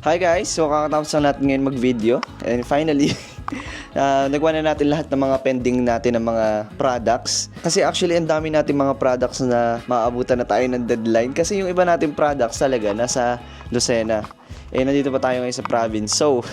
Hi guys! So kakatapos lang natin ngayon mag-video and finally nagawa na natin lahat ng mga pending natin ng mga products. Kasi actually ang dami natin mga products na maabutan na tayo ng deadline kasi yung iba natin products talaga nasa Lucena. Nandito pa tayo ngayon sa province. So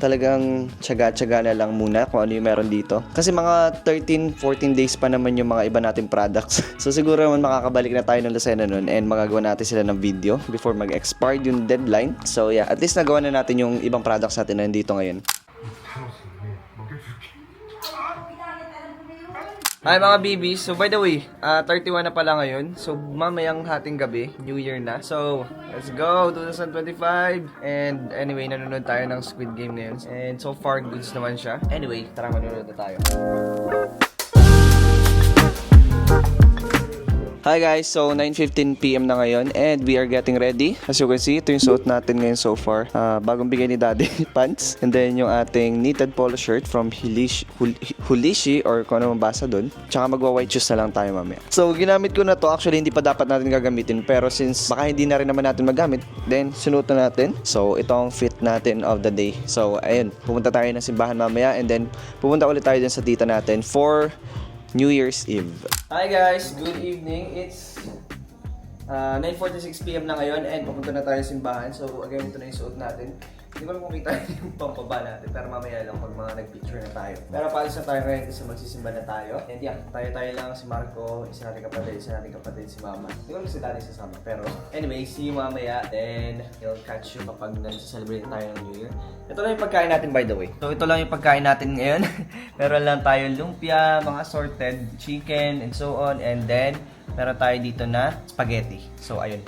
talagang tiyaga-tiyaga na lang muna kung ano yung meron dito. Kasi mga 13-14 days pa naman yung mga iba nating products. So siguro naman makakabalik na tayo ng Lucena nun and magagawa natin sila ng video before mag-expire yung deadline. So yeah, at least nagawa na natin yung ibang products natin na nandito ngayon. Hi mga babies, so by the way, 31 na pala ngayon. So mamayang hating gabi, New Year na. So let's go 2025. And anyway, nanonood tayo ng Squid Game ngayon. And so far goods naman siya. Anyway, tara manonood na tayo. Hi guys, so 9:15 PM na ngayon and we are getting ready. As you can see, ito yung suot natin ngayon so far. Bagong bigay ni Daddy pants. And then yung ating knitted polo shirt from Hulishi or kung ano mabasa dun. Tsaka magwa-white shoes na lang tayo mamaya. So ginamit ko na to. Actually hindi pa dapat natin gagamitin. Pero since baka hindi na rin naman natin magamit, then sinuot na natin. So ito ang fit natin of the day. So ayun, pumunta tayo ng simbahan mamaya and then pupunta ulit tayo dun sa tita natin for New Year's Eve. Hi guys, good evening. It's 9:46 PM na ngayon and pupunta na tayo sa simbahan. So again, ito na yung suot natin. Hindi ko lang kung kita yung pampaba natin pero mamaya lang pag mga nag-picture na tayo. Pero paalis na tayo ngayon kasi magsisimba na tayo. And yeah, tayo lang si Marco, isa natin kapatid si Mama. Hindi ko lang si Daddy sasama pero anyway, see you mamaya. Then you'll catch you kapag nag-celebrate tayo ng New Year. Ito lang yung pagkain natin by the way. So ito lang yung pagkain natin ngayon. Meron lang tayo lumpia, mga assorted chicken and so on. And then meron tayo dito na spaghetti. So ayun.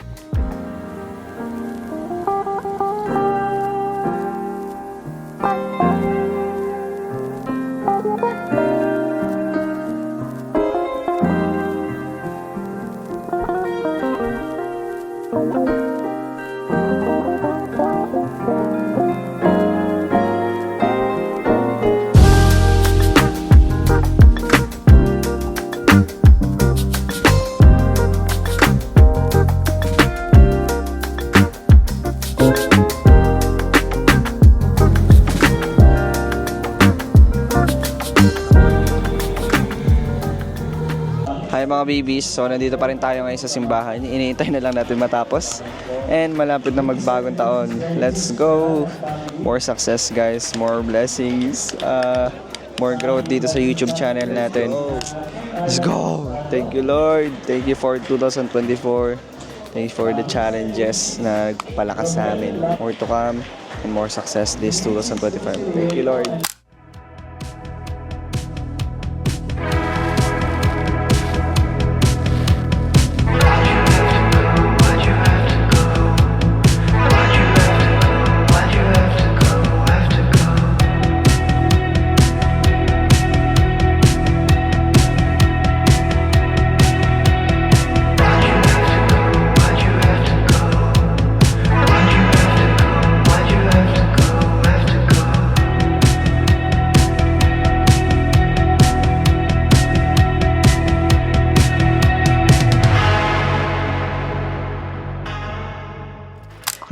Hi mga babies, so nandito pa rin tayo ngayon sa simbahan. Iniintay na lang natin matapos and malapit na magbagong taon. Let's go! More success guys, more blessings, more growth dito sa YouTube channel natin. Let's go! Thank you Lord, thank you for 2024. Thank you for the challenges na nagpalakas sa amin. More to come and more success this 2025. Thank you Lord.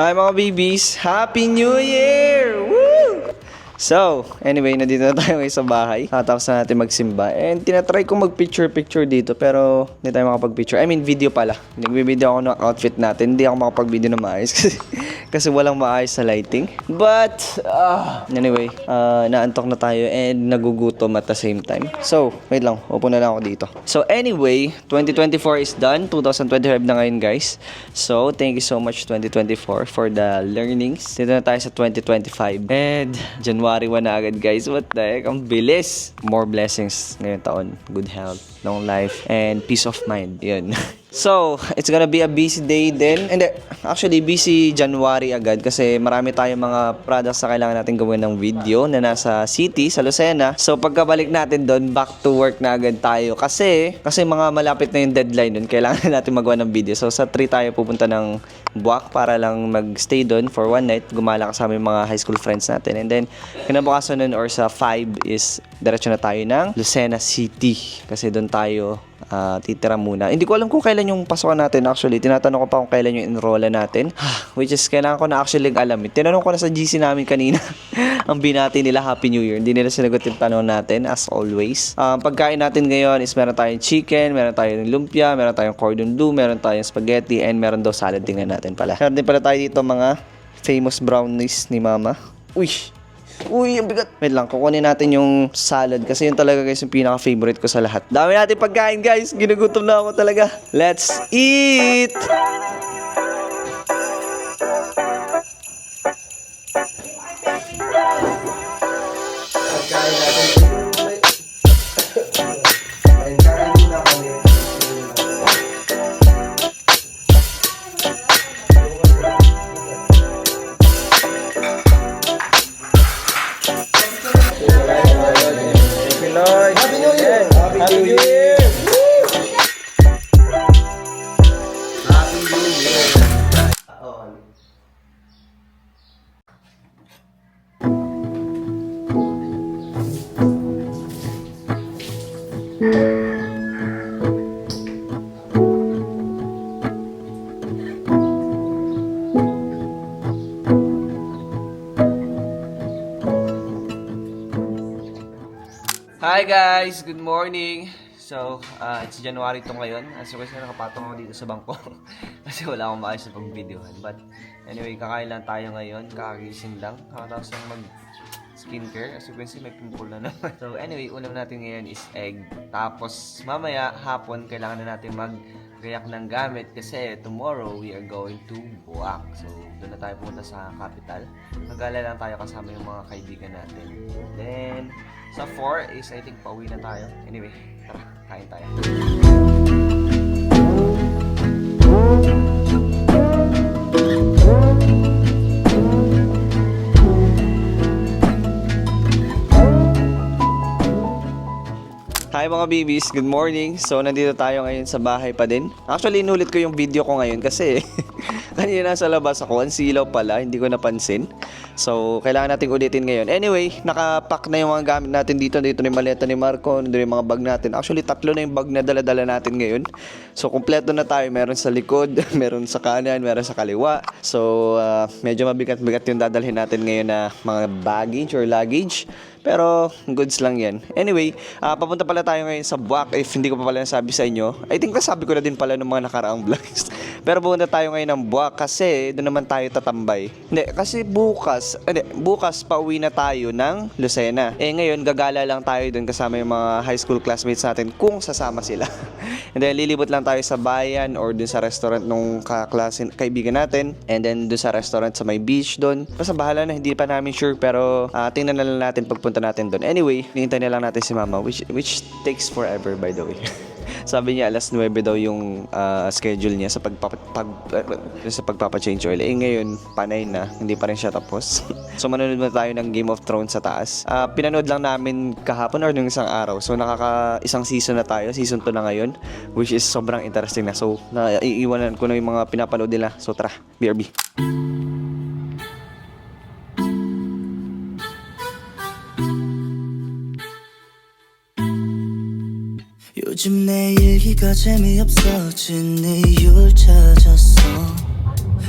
Hi mga babies! Happy New Year! Woo! So, anyway, nandito na tayo ngayon sa bahay. Tapos na natin magsimba. And tinatry ko mag-picture dito pero hindi tayo makapag-picture. I mean, video pala. Nagbe-video ako ng outfit natin. Hindi ako makapag-video na maayos kasi walang maayos sa lighting. But, anyway, naantok na tayo and nagugutom at the same time. So, wait lang. Upo na lang ako dito. So, anyway, 2024 is done. 2025 na ngayon, guys. So, thank you so much 2024 for the learnings. Dito na tayo sa 2025. And, January 1 na agad guys. What the heck? Ang bilis. More blessings ngayong taon. Good health, long life, and peace of mind. Yun. So, it's gonna be a busy day din. And actually, busy January agad kasi marami tayong mga products na kailangan natin gawin ng video na nasa city, sa Lucena. So, pagkabalik natin doon, back to work na agad tayo. Kasi mga malapit na yung deadline doon, kailangan natin magawa ng video. So, sa 3 tayo pupunta ng Buwak para lang magstay doon for one night. Gumala kasama yung mga high school friends natin. And then, kinabukasan nun or sa 5 is diretso na tayo ng Lucena City. Kasi doon tayo titira muna. Hindi ko alam kung kailan yung pasukan natin actually. Tinatanong ko pa kung kailan yung enrollan natin. Which is kailangan ko na actually alam. Tinanong ko na sa GC namin kanina. Ang binati nila Happy New Year. Hindi nila sinagot yung tanong natin as always. Pagkain natin ngayon is meron tayong chicken, meron tayong lumpia, meron tayong cordon bleu, meron tayong spaghetti, and meron daw salad. Tingnan natin pala. Meron din pala tayo dito mga famous brownies ni Mama. Uy, ang bigat. Wait lang, kukunin natin yung salad kasi yun talaga guys yung pinaka-favorite ko sa lahat. Dami natin pagkain guys. Ginugutom na ako talaga. Let's eat! Pagkain natin. Kain muna kami. Lord. Happy New Year! Happy New Year! Happy New Year! Hi guys! Good morning! So, it's January to ngayon. As you can see, nakapatong ako dito sa bangko. Kasi wala akong maayos na pag-videohan. But anyway, kakain lang tayo ngayon. Kakagising lang. Kakatapos lang mag-skincare. As you can see, may pimple na naman. So anyway, ulam natin ngayon is egg. Tapos mamaya, hapon, kailangan na natin mag-react ng gamit. Kasi tomorrow, we are going to Buwak. So, doon na tayo pumunta sa capital. Magala lang tayo kasama yung mga kaibigan natin. Then, sa 4 is I think pauwi na tayo. Anyway, tara, kain tayo. Hi mga babies, good morning. So nandito tayo ngayon sa bahay pa din. Actually inulit ko yung video ko ngayon kasi kanina nasa labas ako, ang silaw pala, hindi ko napansin. So kailangan nating ulitin ngayon. Anyway, nakapack na yung mga gamit natin dito. Dito na yung maleta ni Marco, nandito yung mga bag natin. Actually 3 na yung bag na dala-dala natin ngayon. So kumpleto na tayo, meron sa likod, meron sa kanan, meron sa kaliwa. So medyo mabigat-bigat yung dadalhin natin ngayon na mga baggage or luggage. Pero goods lang yan. Anyway, papunta pala tayo ngayon sa Buwak. If hindi ko pa pala nasabi sa inyo, I think nasabi ko na din pala ng mga nakaraang vlogs. Pero pupunta tayo ngayon ng Buwak kasi doon naman tayo tatambay. Hindi, kasi bukas pauwi na tayo ng Lucena. Ngayon gagala lang tayo doon kasama yung mga high school classmates natin kung sasama sila. And then lilibot lang tayo sa bayan or doon sa restaurant nung kaibigan natin. And then doon sa restaurant sa may beach doon. Basta bahala na, hindi pa namin sure pero tingnan na lang natin pagpunta natin doon. Anyway, hinihintay na lang natin si Mama which takes forever by the way. Sabi niya alas 9 daw yung schedule niya sa pagpapa-change oil. Ngayon, panay na. Hindi pa rin siya tapos. So, manonood na tayo ng Game of Thrones sa taas. Pinanood lang namin kahapon or nung isang araw. So, isang season na tayo. Season 2 na ngayon. Which is sobrang interesting na. So, naiiwanan ko na yung mga pinapanood nila. So, tara. BRB. 요즘 내 얘기가 재미없어진 이유를 찾았어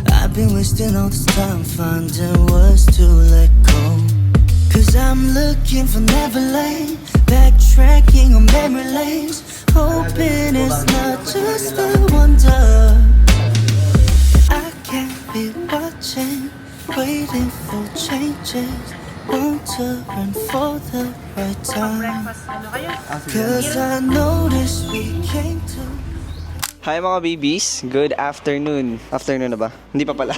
I've been wasting all this time finding words to let go Cause I'm looking for Neverland Backtracking on memory lanes Hoping it's not just a wonder I can't be watching Waiting for changes Want to run for the right time Cause I noticed we came to Hi mga babies, good afternoon. Afternoon na ba? Hindi pa pala.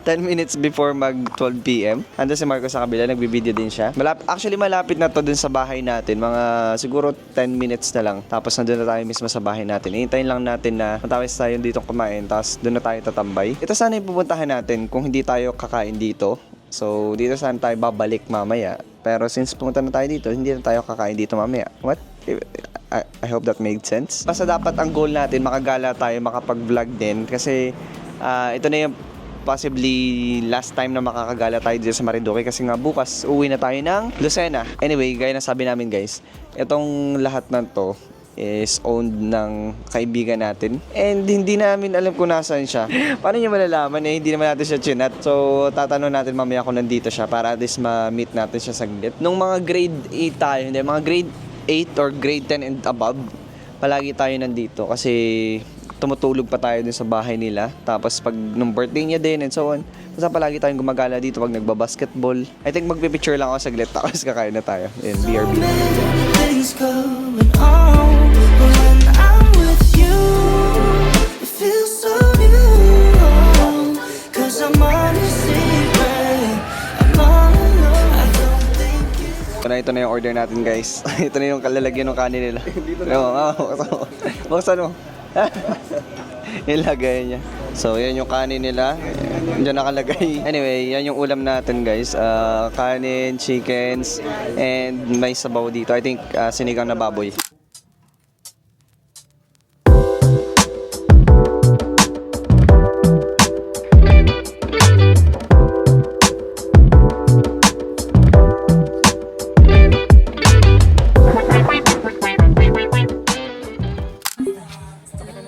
10 minutes before mag 12 PM. Ando si Marco sa kabila, nagbibideo din siya. Actually malapit na to dun sa bahay natin. Mga siguro 10 minutes na lang. Tapos nandun na tayo mismo sa bahay natin. Hintayin lang natin na matapos tayo dito kumain. Tapos dun na tayo tatambay. Ito sana yung pupuntahan natin kung hindi tayo kakain dito. So dito sana tayo babalik mamaya. Pero since pumunta na tayo dito, hindi na tayo kakain dito mamaya. What? I hope that made sense. Basta dapat ang goal natin, makagala tayo, makapag-vlog din. Kasi ito na yung possibly last time na makakagala tayo dito sa Marinduque. Kasi nga bukas, uwi na tayo ng Lucena. Anyway, gaya na sabi namin guys, itong lahat na to, is owned ng kaibigan natin. And hindi namin alam kung nasaan siya. Paano niya malalaman eh, hindi naman natin siya chinat. So, tatanong natin mamaya kung nandito siya para at least ma-meet natin siya saglit. Nung mga grade 8 tayo, hindi, mga grade 8 or grade 10 and above, palagi tayo nandito kasi tumutulog pa tayo dun sa bahay nila. Tapos pag nung birthday niya din and so on, basta palagi tayong gumagala dito pag nagbabasketball. I think magpipicture lang ako saglit tapos kakain na tayo. Yun, BRB. Things going on, but when I'm with you, it feels so new. 'Cause I'm on a secret, I'm all alone. I don't think Ito na yung order natin, guys. Ito na yung kalalagyan ng kanin nila. Oo, buksan mo. Ilagay niya. So, yan yung kanin nila. Diyan nakalagay. Anyway, yan yung ulam natin, guys. Kanin, chickens, and may sabaw dito. I think sinigang na baboy.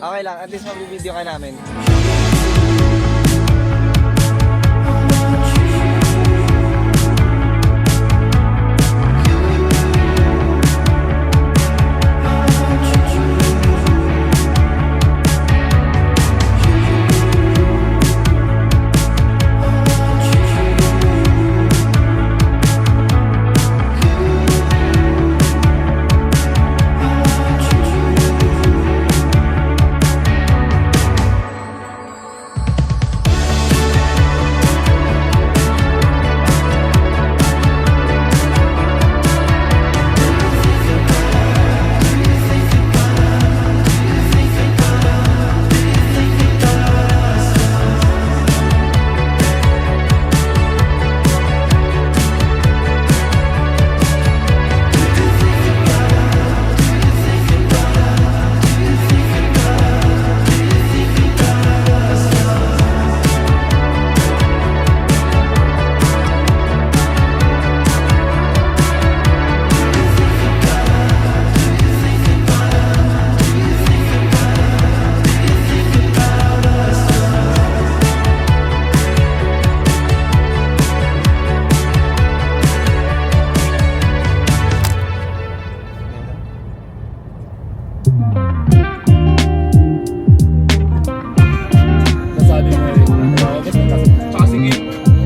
Okay lang, at least magbibideo ka namin.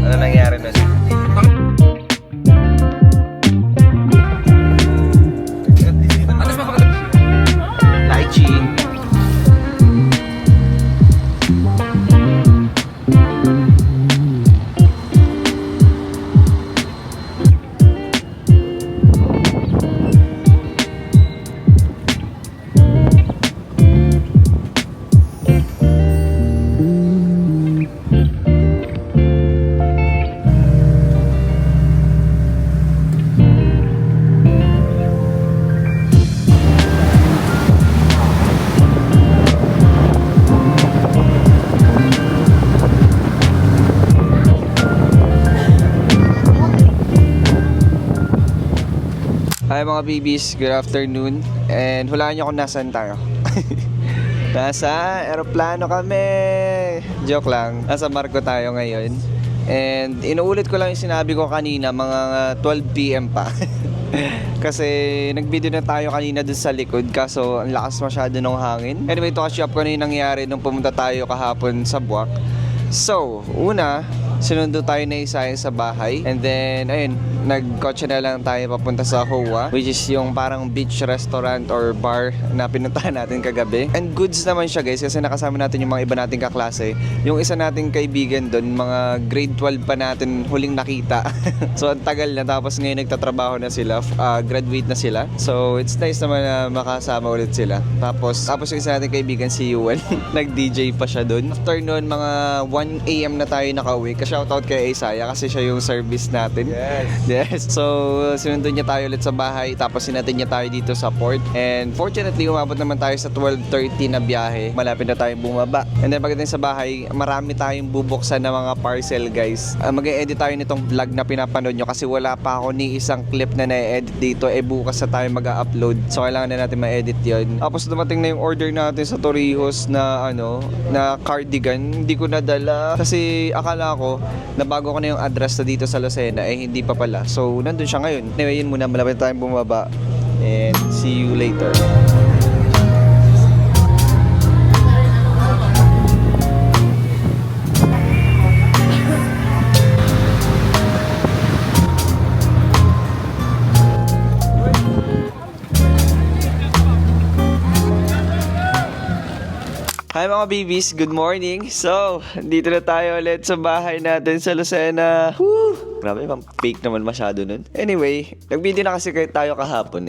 Ano nangyari nun? Lychee. Hi mga babies, good afternoon. And hulaan nyo kung nasaan tayo. Nasa aeroplano kami. Joke lang, nasa Marco tayo ngayon. And inuulit ko lang yung sinabi ko kanina, mga 12 PM pa. Kasi nag-video na tayo kanina dun sa likod, kaso ang lakas masyado ng hangin. Anyway, to catch up ko na yung nangyari nung pumunta tayo kahapon sa Buwak. So, una, sinundo tayo na isa sa bahay. And then, ayun, nagkotse na lang tayo papunta sa Hoa, which is yung parang beach restaurant or bar na pinuntahan natin kagabi. And goods naman siya, guys, kasi nakasama natin yung mga iba nating kaklase. Yung isa nating kaibigan doon, mga grade 12 pa natin huling nakita. So, ang tagal na, tapos ngayon nagtatrabaho na sila, graduate na sila. So, it's nice naman na makasama ulit sila. Tapos yung isa nating kaibigan, si Yuan, nag-DJ pa siya doon. After noon, mga 1 AM na tayo nakauwi kasi shoutout kay Isaiah kasi siya yung service natin. Yes. So, sinundo niya tayo ulit sa bahay. Tapos sinatid niya tayo dito sa port. And fortunately, umabot naman tayo sa 12:30 na biyahe. Malapit na tayong bumaba. And then pagdating sa bahay, marami tayong bubuksan na mga parcel, guys. Mag-e-edit tayo nitong vlog na pinapanood nyo kasi wala pa ako ni isang clip na na-edit dito. Bukas na tayo mag-upload. So, kailangan na natin ma-edit yun. Tapos dumating na yung order natin sa Torrijos na na cardigan. Hindi ko nadala kasi akala ko na bago ko na yung address na dito sa Lucena hindi pa pala. So nandun siya ngayon. Anyway, yun muna, malapit tayong bumaba and see you later. Hi mga babies, good morning. So, dito na tayo ulit sa bahay natin sa Lucena. Woo! Grabe, pang fake naman masyado nun. Anyway, nag-video na kasi tayo kahapon.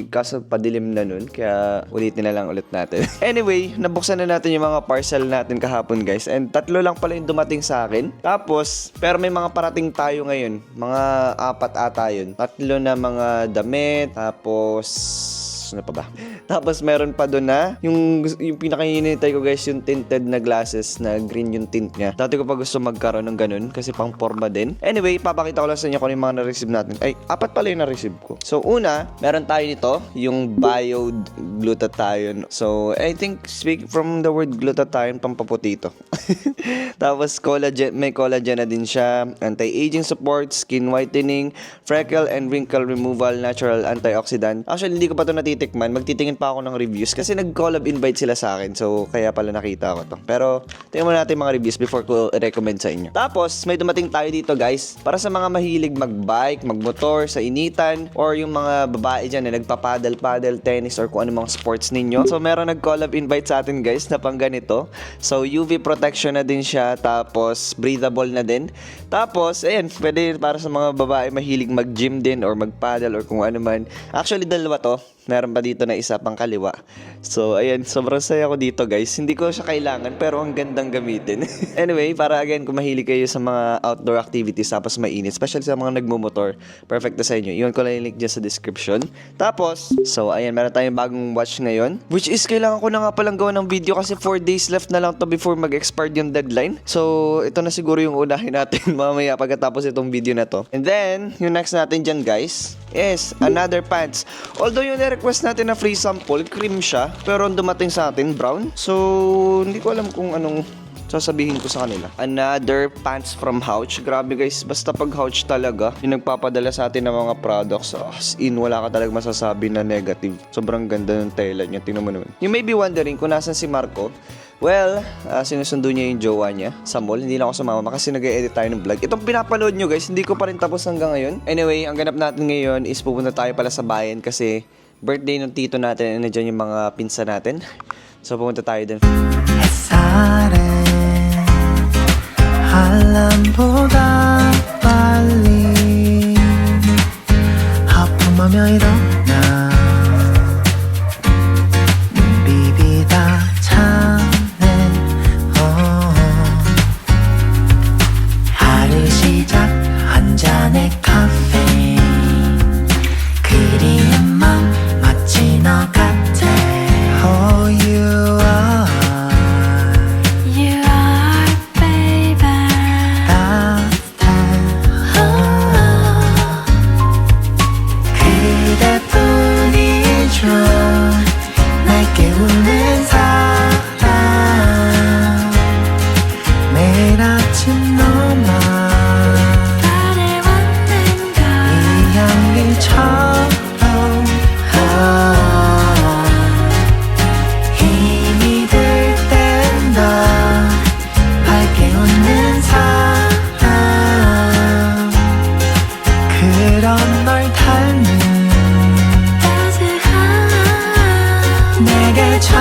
Kaso padilim na nun, kaya ulitin na lang ulit natin. Anyway, nabuksan na natin yung mga parcel natin kahapon, guys. And 3 lang pala yung dumating sa akin. Tapos, pero may mga parating tayo ngayon. Mga 4 ata yun. 3 na mga damit. Tapos ano pa ba? Tapos meron pa doon na yung pinakainitay ko, guys, yung tinted na glasses na green yung tint niya. Dati ko pa gusto magkaroon ng ganun kasi pang forma din. Anyway, papakita ko lang sa inyo kung yung mga na-receive natin. 4 pala yung na-receive ko. So una, meron tayo nito, yung bio-glutathione. So I think speak from the word glutathione, pampaputi ito. Tapos collagen, may collagen na din siya, anti-aging support, skin whitening, freckle and wrinkle removal, natural antioxidant. Actually, hindi ko pa ito natitikman. Magtitingin pa ako ng reviews kasi nag-collab invite sila sa akin. So, kaya pala nakita ko to. Pero, tingnan muna natin mga reviews before ko recommend sa inyo. Tapos, may dumating tayo dito, guys. Para sa mga mahilig mag-bike, mag-motor, sa initan, or yung mga babae dyan na nagpa-paddle, tennis, or kung ano mga sports ninyo. So, meron nag-collab invite sa atin, guys, na pang ganito. So, UV protection na din siya. Tapos, breathable na din. Tapos, ayan, pwede para sa mga babae mahilig mag-gym din or mag-paddle or kung ano man. Actually, dalawa to. Meron pa dito na isa pang kaliwa. So, ayan, sobrang saya ko dito, guys. Hindi ko siya kailangan, pero ang gandang gamitin. Anyway, para again, kung mahilig kayo sa mga outdoor activities tapos mainit, especially sa mga nagmumotor, perfect na sa inyo. Iwan ko lang yung link dyan sa description. Tapos, so, ayan, meron tayong bagong watch ngayon. Which is, kailangan ko na nga palang gawa ng video kasi 4 days left na lang to before mag-expire yung deadline. So, ito na siguro yung unahin natin mamaya pagkatapos itong video na to. And then, yung next natin dyan, guys, is another pants. Although yung request natin na free sample, cream siya, pero ang dumating sa atin, brown. So, hindi ko alam kung anong sasabihin ko sa kanila. Another pants from Houch. Grabe, guys, basta pag Houch talaga, yung nagpapadala sa atin ng mga products, as in, wala ka talaga masasabi na negative. Sobrang ganda ng tela niya, tingnan mo naman. You may be wondering kung nasan si Marco. Well, sinusundo niya yung jowa niya sa mall. Hindi na ako sumama kasi nag-e-edit tayo ng vlog. Itong pinapanood nyo, guys, hindi ko pa rin tapos hanggang ngayon. Anyway, ang ganap natin ngayon is pupunta tayo pala sa bayan kasi birthday ng tito natin and nandiyan yung mga pinsa natin. So, pupunta tayo din. 햇살에 알람보다 빨리 하품하며 일어나 눈 비비다 자네 하루 시작 한 잔의 카페인 그리는 맘 마치 너 같아 Oh you are baby 따뜻한 그대뿐이죠 날 깨우는 사람 매일 아침 너만 이 향기처럼 힘이 들 땐 더 밝게 웃는 사람 그런 널 닮은 따스한 내게 전